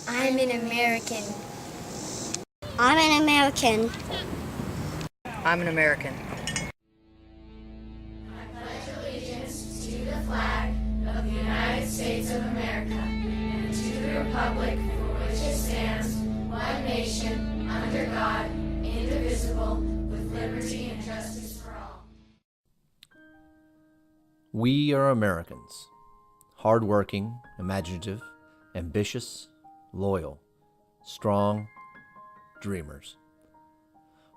I'm an American. I'm an American. I'm an American. I pledge allegiance to the flag of the United States of America and to the republic for which it stands, one nation, under God, indivisible, with liberty and justice for all. We are Americans. Hardworking, imaginative, ambitious, loyal, strong, dreamers.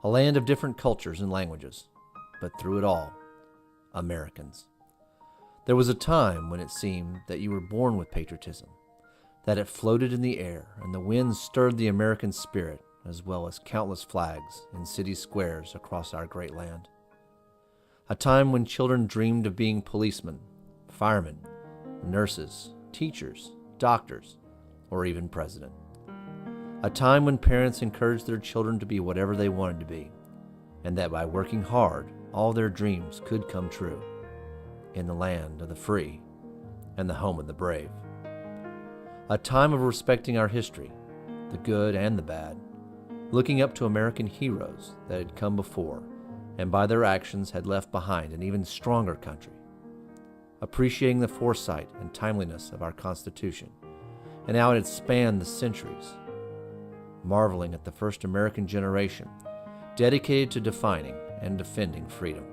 A land of different cultures and languages, but through it all, Americans. There was a time when it seemed that you were born with patriotism, that it floated in the air and the wind stirred the American spirit, as well as countless flags in city squares across our great land. A time when children dreamed of being policemen, firemen, nurses, teachers, doctors, or even president. A time when parents encouraged their children to be whatever they wanted to be, and that by working hard, all their dreams could come true, in the land of the free and the home of the brave. A time of respecting our history, the good and the bad, looking up to American heroes that had come before and by their actions had left behind an even stronger country. Appreciating the foresight and timeliness of our Constitution and how it had spanned the centuries. Marveling at the first American generation dedicated to defining and defending freedom,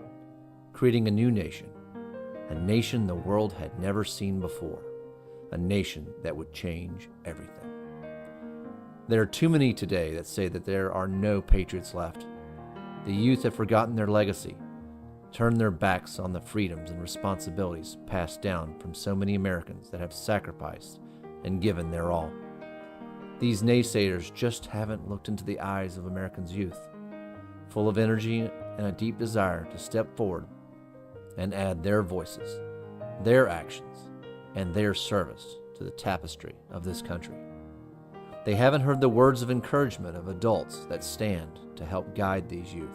creating a new nation, a nation the world had never seen before, a nation that would change everything. There are too many today that say that there are no patriots left. The youth have forgotten their legacy, turned their backs on the freedoms and responsibilities passed down from so many Americans that have sacrificed and given their all. These naysayers just haven't looked into the eyes of Americans' youth, full of energy and a deep desire to step forward and add their voices, their actions, and their service to the tapestry of this country. They haven't heard the words of encouragement of adults that stand to help guide these youth,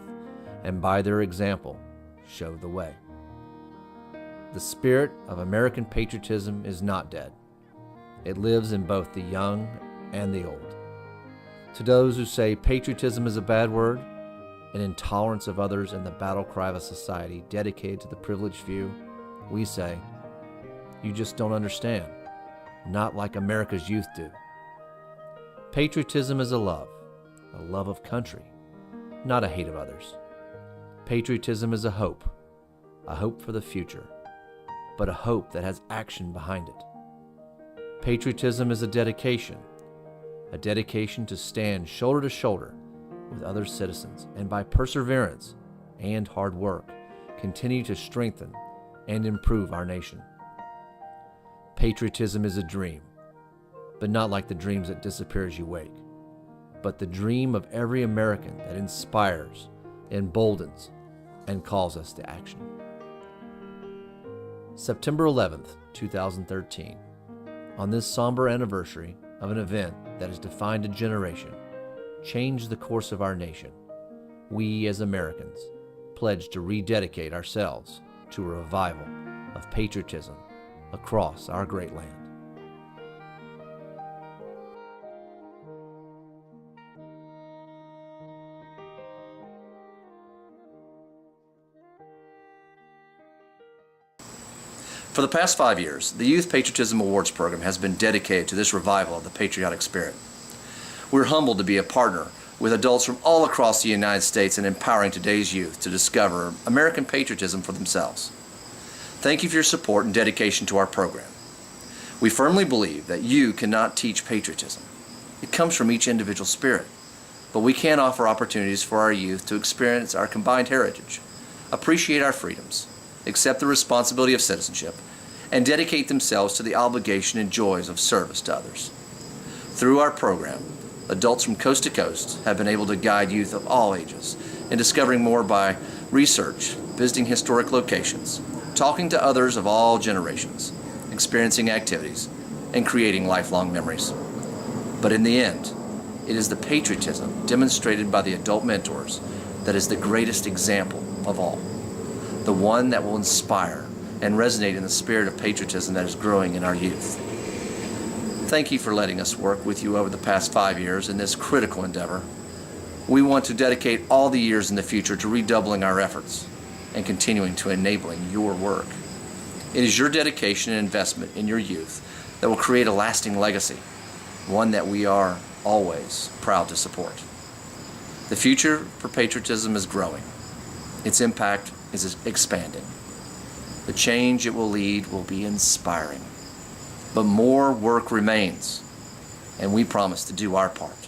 and by their example, show the way. The spirit of American patriotism is not dead. It lives in both the young and the old. To those who say patriotism is a bad word, an intolerance of others, and the battle cry of a society dedicated to the privileged few, we say, you just don't understand, not like America's youth do. Patriotism is a love of country, not a hate of others. Patriotism is a hope for the future, but a hope that has action behind it. Patriotism is a dedication to stand shoulder to shoulder with other citizens, and by perseverance and hard work, continue to strengthen and improve our nation. Patriotism is a dream, but not like the dreams that disappear as you wake, but the dream of every American that inspires, emboldens, and calls us to action. September 11th, 2013, on this somber anniversary of an event that has defined a generation, changed the course of our nation, we as Americans pledge to rededicate ourselves to a revival of patriotism across our great land. For the past 5 years, the Youth Patriotism Awards program has been dedicated to this revival of the patriotic spirit. We're humbled to be a partner with adults from all across the United States in empowering today's youth to discover American patriotism for themselves. Thank you for your support and dedication to our program. We firmly believe that you cannot teach patriotism. It comes from each individual spirit, but we can offer opportunities for our youth to experience our combined heritage, appreciate our freedoms, accept the responsibility of citizenship, and dedicate themselves to the obligation and joys of service to others. Through our program, adults from coast to coast have been able to guide youth of all ages in discovering more by research, visiting historic locations, talking to others of all generations, experiencing activities, and creating lifelong memories. But in the end, it is the patriotism demonstrated by the adult mentors that is the greatest example of all, the one that will inspire and resonate in the spirit of patriotism that is growing in our youth. Thank you for letting us work with you over the past 5 years in this critical endeavor. We want to dedicate all the years in the future to redoubling our efforts and continuing to enabling your work. It is your dedication and investment in your youth that will create a lasting legacy, one that we are always proud to support. The future for patriotism is growing. Its impact is expanding. The change it will lead will be inspiring. But more work remains, and we promise to do our part.